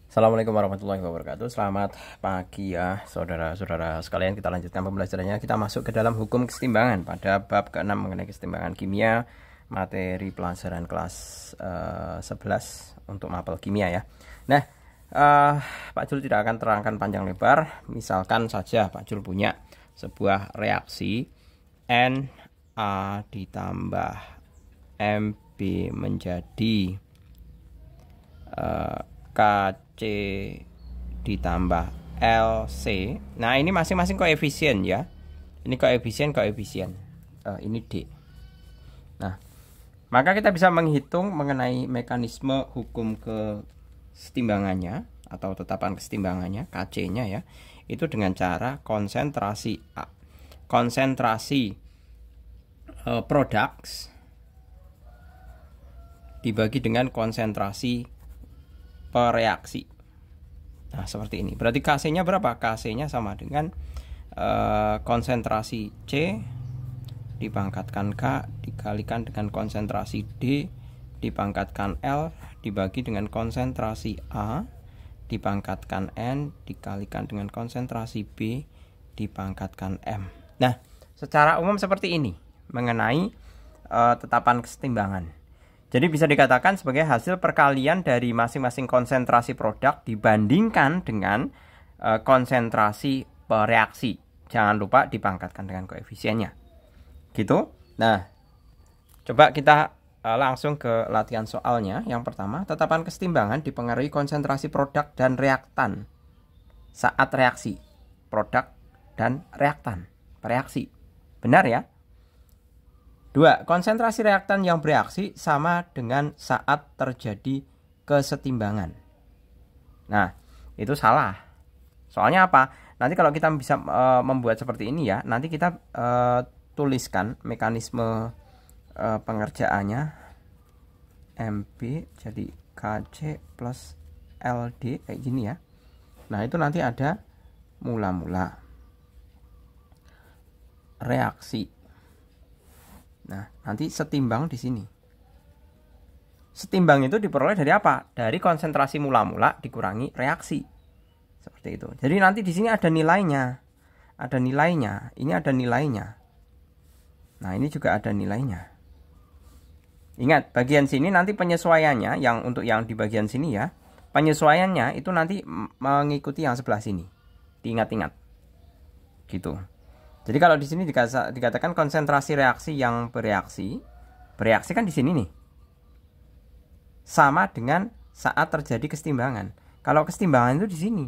Assalamualaikum warahmatullahi wabarakatuh. Selamat pagi ya saudara-saudara sekalian. Kita lanjutkan pembelajarannya. Kita masuk ke dalam hukum kesetimbangan pada bab ke-6 mengenai kesetimbangan kimia, materi pelajaran kelas 11 untuk mapel kimia ya. Nah, Pak Jul tidak akan terangkan panjang lebar. Misalkan saja Pak Jul punya sebuah reaksi Na ditambah Mb menjadi Kc ditambah Lc. Nah, ini masing-masing koefisien ya. Ini koefisien. Ini D. Nah, maka kita bisa menghitung mengenai mekanisme hukum kesetimbangannya atau tetapan kesetimbangannya, Kc-nya ya. Itu dengan cara konsentrasi products dibagi dengan konsentrasi pereaksi. Nah, seperti ini. Berarti Kc-nya berapa? Kc-nya sama dengan konsentrasi C dipangkatkan K dikalikan dengan konsentrasi D dipangkatkan L dibagi dengan konsentrasi A dipangkatkan N dikalikan dengan konsentrasi B dipangkatkan M. Nah, secara umum seperti ini mengenai tetapan kesetimbangan. Jadi bisa dikatakan sebagai hasil perkalian dari masing-masing konsentrasi produk dibandingkan dengan konsentrasi pereaksi. Jangan lupa dipangkatkan dengan koefisiennya. Gitu. Nah, coba kita langsung ke latihan soalnya. Yang pertama, tetapan kesetimbangan dipengaruhi konsentrasi produk dan reaktan saat reaksi. Produk dan reaktan, pereaksi. Benar ya? 2. Konsentrasi reaktan yang bereaksi sama dengan saat terjadi kesetimbangan. Nah, itu salah. Soalnya apa? Nanti kalau kita bisa membuat seperti ini ya, nanti kita tuliskan mekanisme pengerjaannya. Mb jadi Kc plus Ld kayak gini ya. Nah, itu nanti ada mula-mula reaksi. Nah, nanti setimbang di sini. Setimbang itu diperoleh dari apa? Dari konsentrasi mula-mula dikurangi reaksi. Seperti itu. Jadi nanti di sini ada nilainya. Ada nilainya. Ini ada nilainya. Nah, ini juga ada nilainya. Ingat, bagian sini nanti penyesuaiannya yang untuk yang di bagian sini ya. Penyesuaiannya itu nanti mengikuti yang sebelah sini. Diingat-ingat. Gitu. Jadi kalau di sini dikatakan konsentrasi reaksi yang bereaksi kan di sini nih. Sama dengan saat terjadi kesetimbangan. Kalau kesetimbangan itu di sini.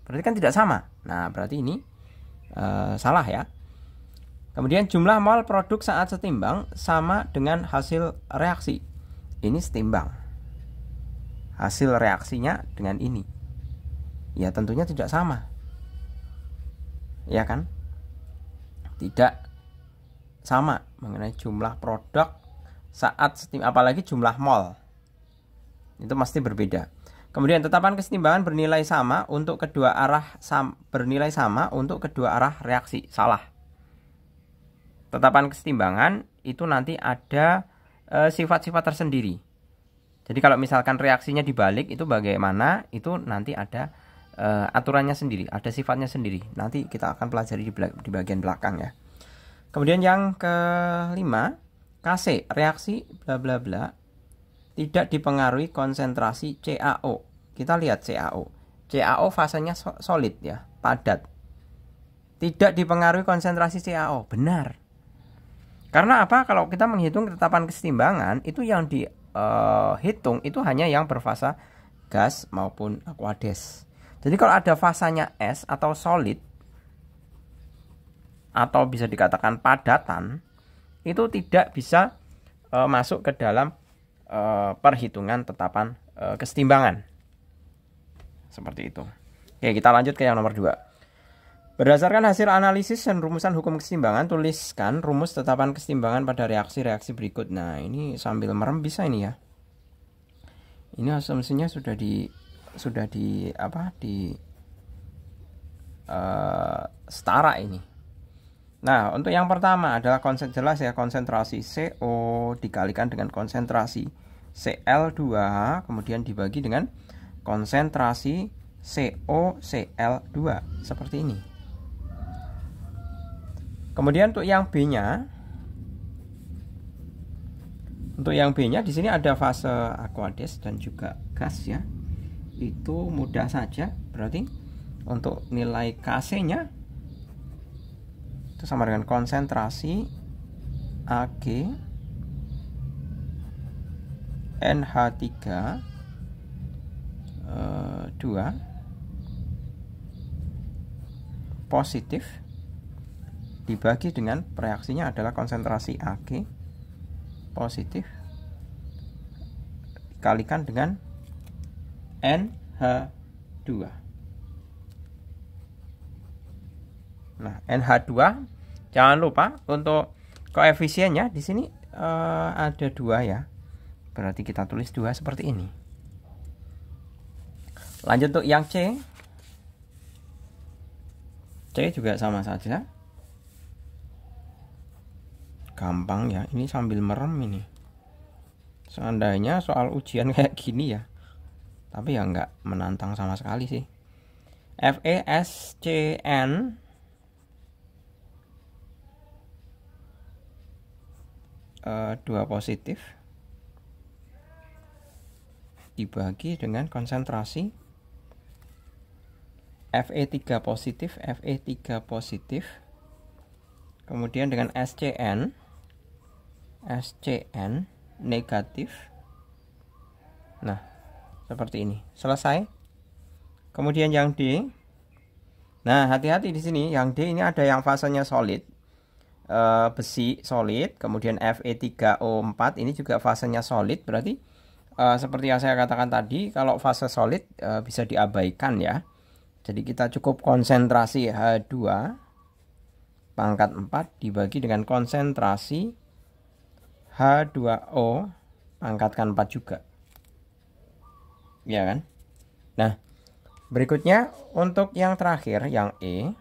Berarti kan tidak sama. Nah, berarti ini salah ya. Kemudian jumlah mol produk saat setimbang sama dengan hasil reaksi. Ini setimbang. Hasil reaksinya dengan ini. Ya, tentunya tidak sama. Ya kan? Tidak sama mengenai jumlah produk saat apalagi jumlah mol. Itu pasti berbeda. Kemudian tetapan kesetimbangan bernilai sama untuk kedua arah reaksi. Salah. Tetapan kesetimbangan itu nanti ada sifat-sifat tersendiri. Jadi kalau misalkan reaksinya dibalik itu bagaimana? Itu nanti ada aturannya sendiri, ada sifatnya sendiri. Nanti kita akan pelajari di bagian belakang ya. Kemudian yang kelima, Kc, reaksi bla bla bla tidak dipengaruhi konsentrasi CaO. Kita lihat CaO. CaO fasenya solid ya, padat. Tidak dipengaruhi konsentrasi CaO. Benar. Karena apa? Kalau kita menghitung tetapan kesetimbangan, itu yang dihitung itu hanya yang berfasa gas maupun aqueous. Jadi kalau ada fasanya S atau solid atau bisa dikatakan padatan, itu tidak bisa masuk ke dalam perhitungan tetapan kesetimbangan. Seperti itu. Oke, kita lanjut ke yang nomor 2. Berdasarkan hasil analisis dan rumusan hukum kesetimbangan, tuliskan rumus tetapan kesetimbangan pada reaksi-reaksi berikut. Nah, ini sambil merem bisa ini ya. Ini asumsinya sudah di setara ini. Nah, untuk yang pertama adalah jelas ya, konsentrasi CO dikalikan dengan konsentrasi Cl2 kemudian dibagi dengan konsentrasi CoCl2 seperti ini. Kemudian untuk yang B-nya, di sini ada fase aqueous dan juga gas ya. Itu mudah saja. Berarti untuk nilai Kc-nya itu sama dengan konsentrasi Ag NH3 2 positif dibagi dengan reaksinya adalah konsentrasi Ag positif dikalikan dengan NH2. Nah, NH2 jangan lupa untuk koefisiennya di sini ada 2 ya. Berarti kita tulis 2 seperti ini. Lanjut untuk yang C. C juga sama saja. Gampang ya, ini sambil merem ini. Seandainya soal ujian kayak gini ya, tapi ya nggak menantang sama sekali sih. FeSCN 2 positif dibagi dengan konsentrasi Fe3 positif, kemudian dengan SCN negatif. Nah, seperti ini. Selesai. Kemudian yang D. Nah, hati-hati di sini. Yang D ini ada yang fasenya solid, besi solid. Kemudian Fe3O4 ini juga fasenya solid. Berarti seperti yang saya katakan tadi, kalau fase solid bisa diabaikan ya. Jadi kita cukup konsentrasi H2 pangkat 4 dibagi dengan konsentrasi H2O pangkatkan 4 juga. Ya kan? Nah, berikutnya untuk yang terakhir, yang E.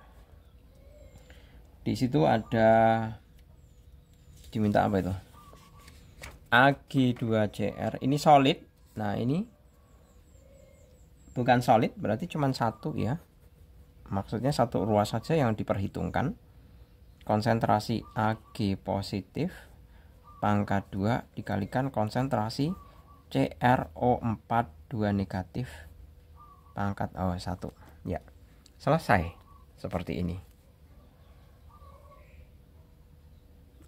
Di situ ada diminta apa itu? Ag2Cr. Ini solid. Nah, ini bukan solid, berarti cuma satu ya. Maksudnya satu ruas saja yang diperhitungkan. Konsentrasi Ag positif pangkat 2 dikalikan konsentrasi CrO4 2 negatif pangkat 1 ya. Selesai seperti ini.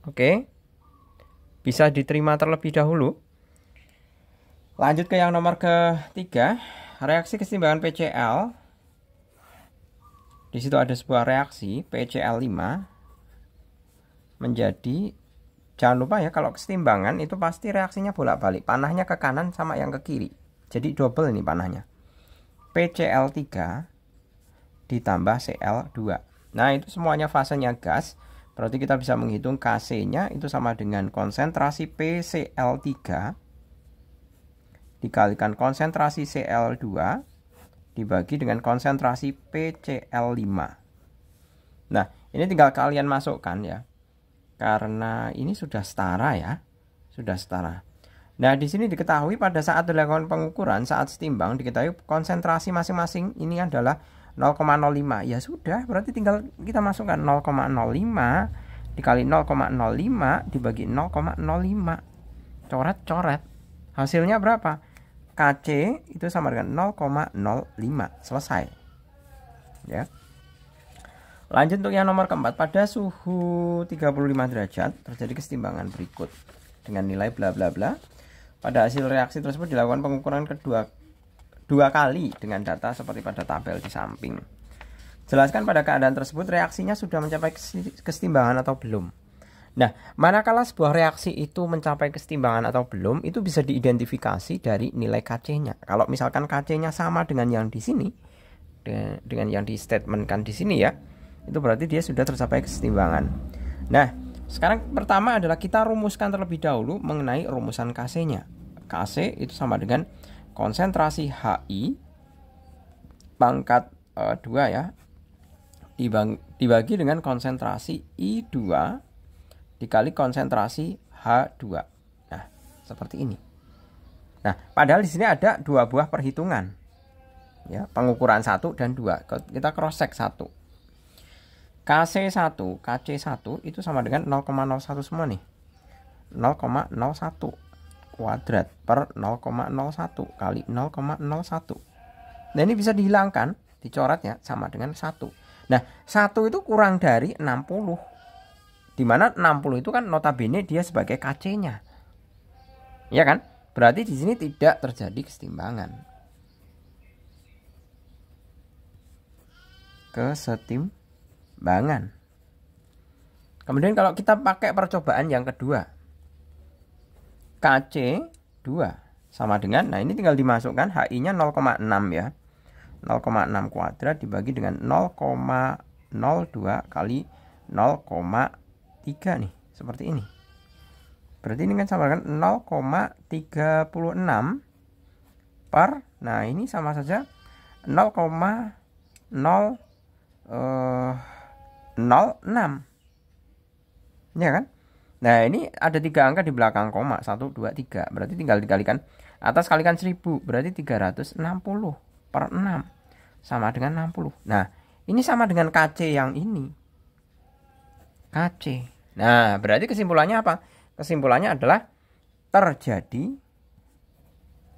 Oke, bisa diterima terlebih dahulu. Lanjut ke yang nomor ketiga, reaksi keseimbangan PCl. Di situ ada sebuah reaksi PCl5 menjadi, jangan lupa ya, kalau keseimbangan itu pasti reaksinya bolak-balik, panahnya ke kanan sama yang ke kiri. Jadi double ini panahnya. PCl3 ditambah Cl2. Nah, itu semuanya fasenya gas. Berarti kita bisa menghitung Kc-nya itu sama dengan konsentrasi PCl3 dikalikan konsentrasi Cl2 dibagi dengan konsentrasi PCl5. Nah, ini tinggal kalian masukkan ya. Karena ini sudah setara ya. Sudah setara. Nah, di sini diketahui pada saat dilakukan pengukuran, saat setimbang diketahui konsentrasi masing-masing ini adalah 0,05. Ya sudah, berarti tinggal kita masukkan 0,05 dikali 0,05 dibagi 0,05. Coret-coret. Hasilnya berapa? Kc itu sama dengan 0,05. Selesai. Ya. Lanjut untuk yang nomor keempat, pada suhu 35 derajat terjadi kesetimbangan berikut dengan nilai bla bla bla. Pada hasil reaksi tersebut dilakukan pengukuran dua kali dengan data seperti pada tabel di samping. Jelaskan pada keadaan tersebut reaksinya sudah mencapai kesetimbangan atau belum. Nah, manakala sebuah reaksi itu mencapai kesetimbangan atau belum, itu bisa diidentifikasi dari nilai Kc-nya. Kalau misalkan Kc-nya sama dengan yang di sini, dengan yang di statementkan di sini ya, itu berarti dia sudah tercapai kesetimbangan. Nah, sekarang pertama adalah kita rumuskan terlebih dahulu mengenai rumusan Kc-nya. Kc itu sama dengan konsentrasi Hi pangkat 2 ya, dibagi dengan konsentrasi I2 dikali konsentrasi H2. Nah, seperti ini. Nah, padahal di sini ada dua buah perhitungan. ya, pengukuran 1 dan 2. Kita cross check 1. KC1, KC1 itu sama dengan 0,01 semua nih. 0,01 kuadrat per 0,01 kali 0,01. Nah, ini bisa dihilangkan, dicoretnya sama dengan 1. Nah, 1 itu kurang dari 60. Dimana 60 itu kan notabene dia sebagai KC-nya. Ya kan? Berarti di sini tidak terjadi kesetimbangan. Kesetimbangan. Kemudian kalau kita pakai percobaan yang kedua, KC 2 sama dengan, nah ini tinggal dimasukkan HI-nya 0,6 ya. 0,6 kuadrat dibagi dengan 0,02 kali 0,3 nih, seperti ini. Berarti ini kan sama dengan 0,36 per, nah ini sama saja 0,006. Ya kan? Nah, ini ada 3 angka di belakang koma, 1, 2, 3. Berarti tinggal dikalikan, atas kalikan 1000, berarti 360 per 6 sama dengan 60. Nah, ini sama dengan KC yang ini. KC. Nah, berarti kesimpulannya apa? Kesimpulannya adalah terjadi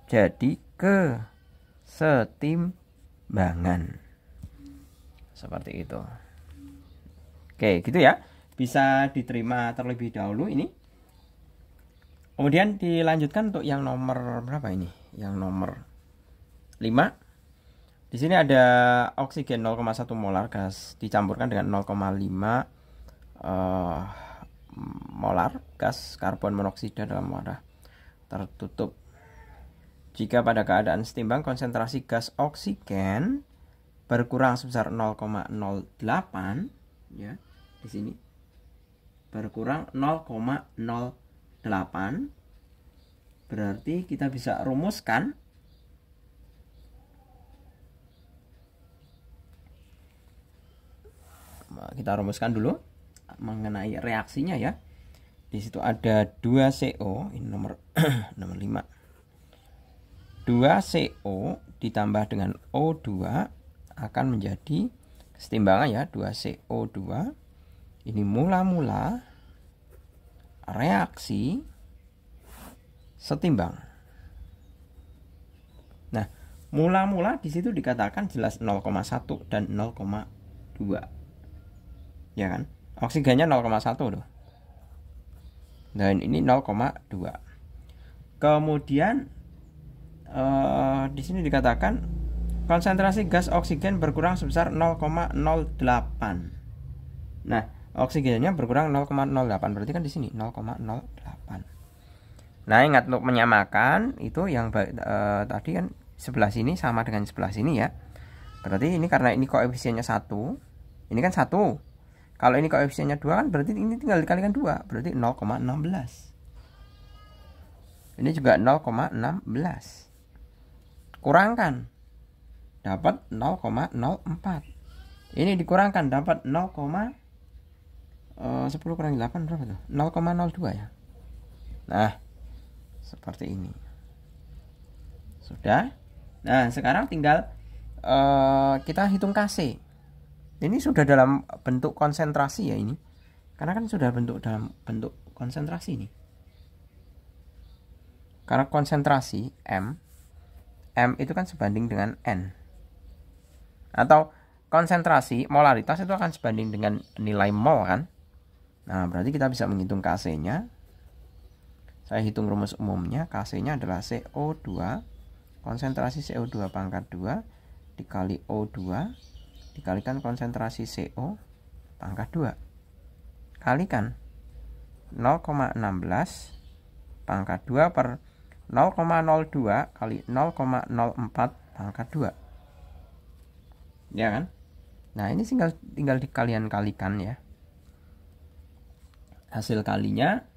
kesetimbangan. Seperti itu. Oke, gitu ya. Bisa diterima terlebih dahulu ini. Kemudian dilanjutkan untuk yang nomor berapa ini? Yang nomor 5. Di sini ada oksigen 0,1 molar gas dicampurkan dengan 0,5 molar gas karbon monoksida dalam wadah tertutup. Jika pada keadaan setimbang konsentrasi gas oksigen berkurang sebesar 0,08 ya, di sini berkurang 0,08, berarti kita bisa rumuskan dulu mengenai reaksinya ya. Di situ ada 2CO, ini nomor 5. 2CO ditambah dengan O2 akan menjadi kesetimbangan ya, 2CO2. Ini mula-mula reaksi setimbang. Nah, mula-mula di situ dikatakan jelas 0,1 dan 0,2. Ya kan? Oksigennya 0,1 loh. Dan ini 0,2. Kemudian di sini dikatakan konsentrasi gas oksigen berkurang sebesar 0,08. Nah, oksigennya berkurang 0,08, berarti kan di sini 0,08. Nah, ingat untuk menyamakan itu yang tadi kan sebelah sini sama dengan sebelah sini ya. Berarti ini karena ini koefisiennya 1, ini kan 1. Kalau ini koefisiennya 2 kan berarti ini tinggal dikalikan 2, berarti 0,16. Ini juga 0,16. Kurangkan, dapat 0,04. Ini dikurangkan, dapat 10 kurangi 8 berapa tuh? 0,02 ya. Nah, seperti ini. Sudah. Nah, sekarang tinggal kita hitung KC. Ini sudah dalam bentuk konsentrasi ya ini. Karena kan sudah dalam bentuk konsentrasi ini. Karena konsentrasi M itu kan sebanding dengan N. Atau konsentrasi molaritas itu akan sebanding dengan nilai mol kan. Nah, berarti kita bisa menghitung KC-nya. Saya hitung rumus umumnya. KC-nya adalah CO2, konsentrasi CO2 pangkat 2 dikali O2 dikalikan konsentrasi CO pangkat 2. Kalikan 0,16 pangkat 2 per 0,02 kali 0,04 pangkat 2. Ya kan? Nah, ini tinggal dikalian-kalikan ya. Hasil kalinya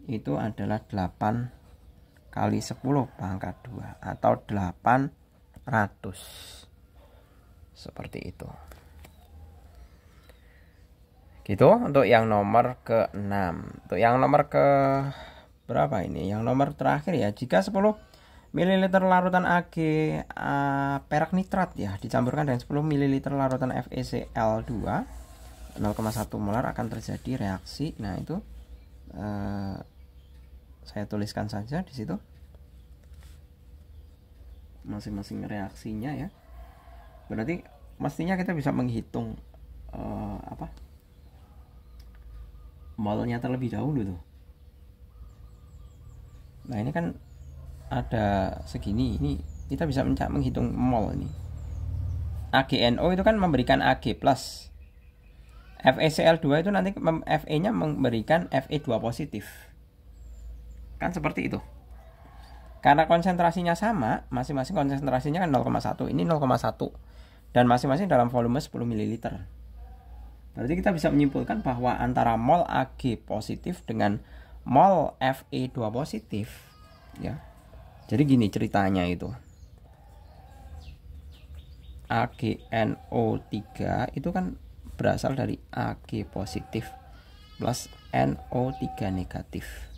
itu adalah 8 kali 10 pangkat 2 atau 800. Seperti itu. Gitu untuk yang nomor ke-6. Untuk yang nomor ke berapa ini? Yang nomor terakhir ya. Jika 10 mililiter larutan Ag perak nitrat ya dicampurkan dengan 10 ml larutan FeCl2 0,1 molar akan terjadi reaksi. Nah, itu saya tuliskan saja di situ masing-masing reaksinya ya. Berarti mestinya kita bisa menghitung molnya terlebih dahulu tuh. Nah, ini kan ada segini, ini kita bisa menghitung mol ini. AgNO itu kan memberikan Ag+. FeCl2 itu nanti Fe-nya memberikan Fe2 positif. Kan seperti itu. Karena konsentrasinya sama, masing-masing konsentrasinya kan 0,1, ini 0,1. Dan masing-masing dalam volume 10 ml. Berarti kita bisa menyimpulkan bahwa antara mol Ag positif dengan mol Fe2 positif ya. Jadi gini ceritanya itu. AgNO3 itu kan berasal dari Ag positif plus NO3 negatif.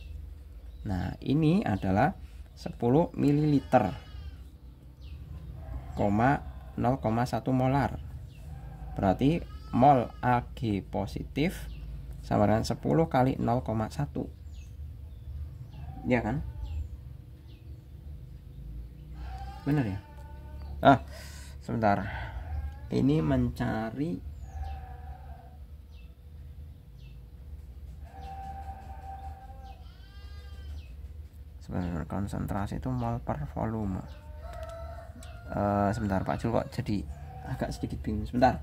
Nah, ini adalah 10 ml, 0,1 molar. Berarti mol Ag positif sama dengan 10 kali 0,1. Ya kan? Benar ya? Sebentar. Ini mencari sebenarnya konsentrasi itu mol per volume. Sebentar Pak Jul, kok jadi agak sedikit bingung. Sebentar.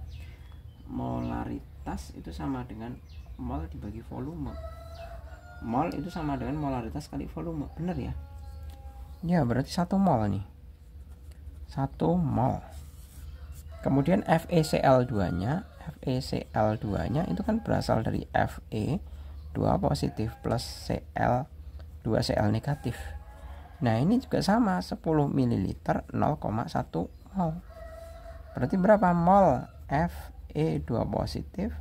Molaritas itu sama dengan mol dibagi volume. Mol itu sama dengan molaritas kali volume. Benar ya? Ya, berarti 1 mol nih. 1 mol. Kemudian FeCl2-nya itu kan berasal dari Fe2 positif plus Cl2Cl negatif. Nah, ini juga sama, 10 ml 0,1 mol. Berarti berapa mol Fe2 positif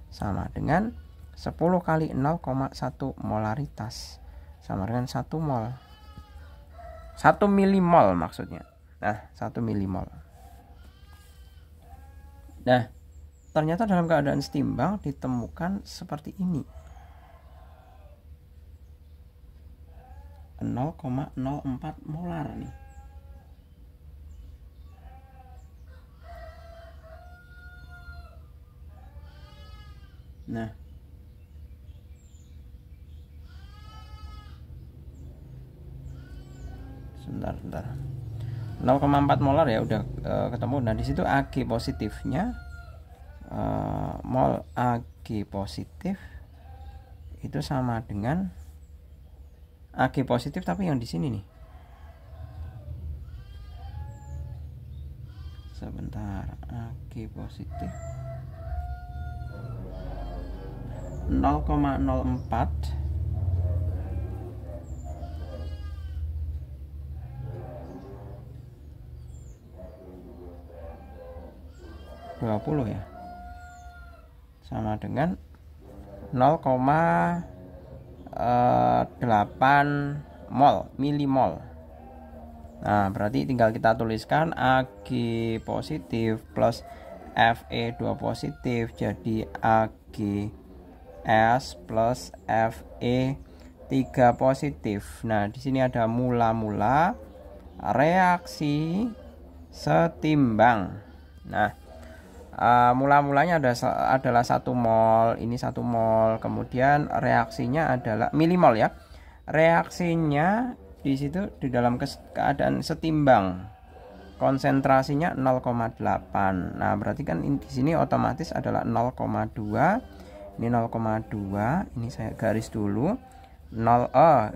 sama dengan 10 kali 0,1 molaritas sama dengan 1 mol. 1 milimol maksudnya. Nah, 1 milimol. Nah, ternyata dalam keadaan setimbang ditemukan seperti ini. 0,04 molar nih. Nah, sebentar. 0,4 molar ya udah ketemu. Nah, di situ Ag positifnya mol Ag positif itu sama dengan Ag positif tapi yang di sini nih. Sebentar, Ag positif 0,04 20 ya, sama dengan 0,8 mol, milimol. Nah, berarti tinggal kita tuliskan Ag positif plus Fe2 positif jadi AgS plus Fe3 positif. Nah, di sini ada mula-mula reaksi setimbang. Nah, mula-mulanya adalah 1 mol, ini 1 mol, kemudian reaksinya adalah milimol ya. Reaksinya di situ di dalam keadaan setimbang. Konsentrasinya 0,8. Nah, berarti kan di sini otomatis adalah 0,2. Ini 0,2, ini saya garis dulu.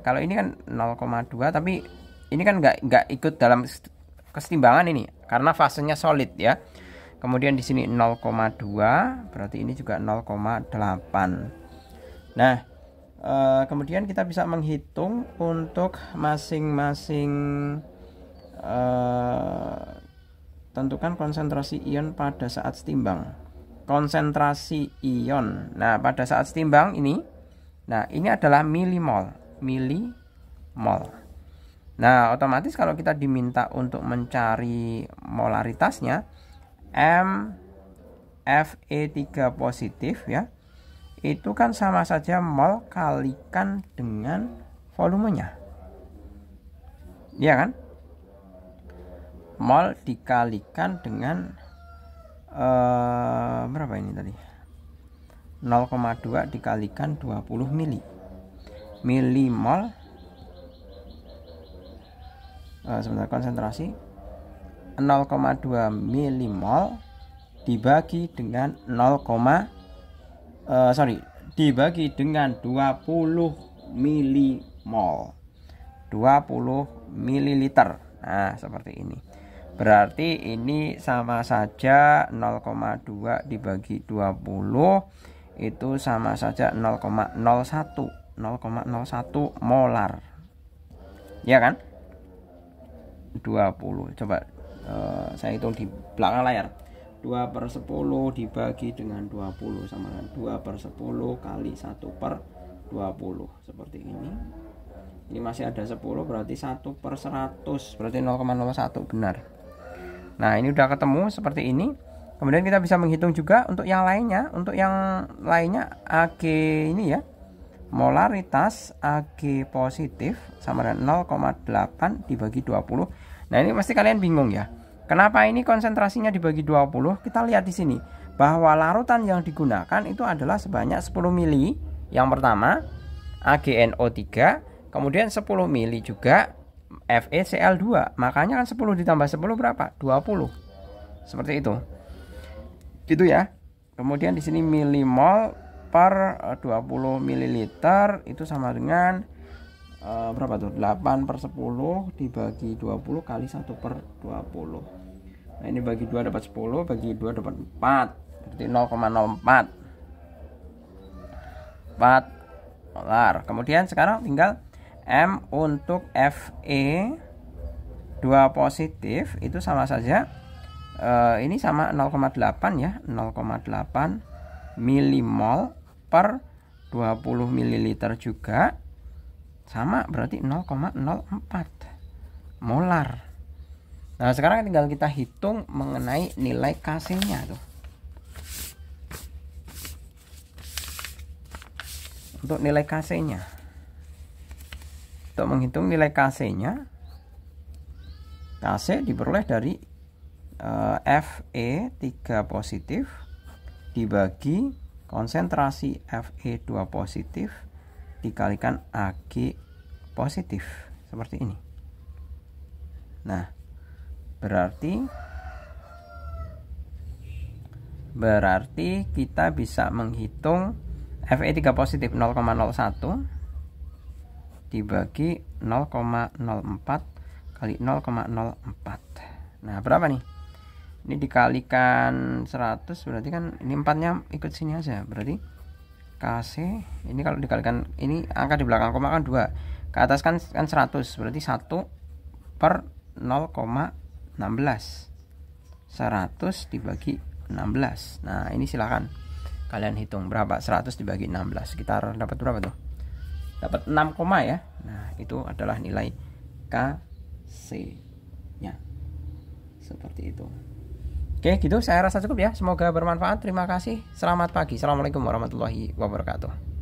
Kalau ini kan 0,2 tapi ini kan nggak ikut dalam kesetimbangan ini karena fasenya solid ya. Kemudian di sini 0,2, berarti ini juga 0,8. Nah, kemudian kita bisa menghitung untuk masing-masing tentukan konsentrasi ion pada saat setimbang. Konsentrasi ion. Nah, pada saat setimbang ini, nah ini adalah milimol. Nah, otomatis kalau kita diminta untuk mencari molaritasnya MFE3 positif ya, itu kan sama saja mol kalikan dengan volumenya. Iya kan? Mol dikalikan dengan berapa ini tadi? 0,2 dikalikan 20 milimol. Sebentar, konsentrasi 0,2 milimol dibagi dengan dibagi dengan 20 milimol, 20 mililiter. Nah, seperti ini. Berarti ini sama saja 0,2 dibagi 20 itu sama saja 0,01 molar. Ya kan? 20. Coba saya hitung di belakang layar. 2/10 dibagi dengan 20 sama dengan 2/10 kali 1/20. Seperti ini. Ini masih ada 10, berarti 1/100, berarti 0,01, benar. Nah, ini udah ketemu seperti ini. Kemudian kita bisa menghitung juga untuk yang lainnya. Untuk yang lainnya Ag ini ya, molaritas Ag positif sama dengan 0,8 dibagi 20. Nah, ini pasti kalian bingung ya. Kenapa ini konsentrasinya dibagi 20? Kita lihat di sini bahwa larutan yang digunakan itu adalah sebanyak 10 mili. Yang pertama AgNO3, kemudian 10 mili juga FeCl2. Makanya kan 10 ditambah 10 berapa? 20. Seperti itu. Gitu ya. Kemudian di sini milimol per 20 ml itu sama dengan berapa tuh? 8/10 dibagi 20 kali 1/20. Nah, ini bagi 2 dapat 10, bagi 2 dapat 4. Berarti 0,04 molar. Kemudian sekarang tinggal M untuk Fe2 positif itu sama saja ini sama 0,8 ya, 0,8 milimol per 20 ml juga sama, berarti 0,04 molar. Nah, sekarang tinggal kita hitung mengenai nilai Kc-nya tuh. Untuk nilai Kc-nya, untuk menghitung nilai Kc-nya, Kc diperoleh dari Fe3 positif dibagi konsentrasi Fe2 positif dikalikan Ag positif, seperti ini. Nah, berarti kita bisa menghitung Fe3 positif 0,01 dibagi 0,04 kali 0,04. Nah, berapa nih? Ini dikalikan 100, berarti kan ini 4-nya ikut sini aja. Berarti Kc ini kalau dikalikan ini angka di belakang koma kan 2. Ke atas kan 100, berarti 1/0,16. 100 dibagi 16. Nah, ini silakan kalian hitung berapa 100 dibagi 16. Sekitar dapat berapa tuh? Dapat 6, ya. Nah, itu adalah nilai Kc-nya. Seperti itu. Oke, gitu saya rasa cukup ya. Semoga bermanfaat. Terima kasih. Selamat pagi. Assalamualaikum warahmatullahi wabarakatuh.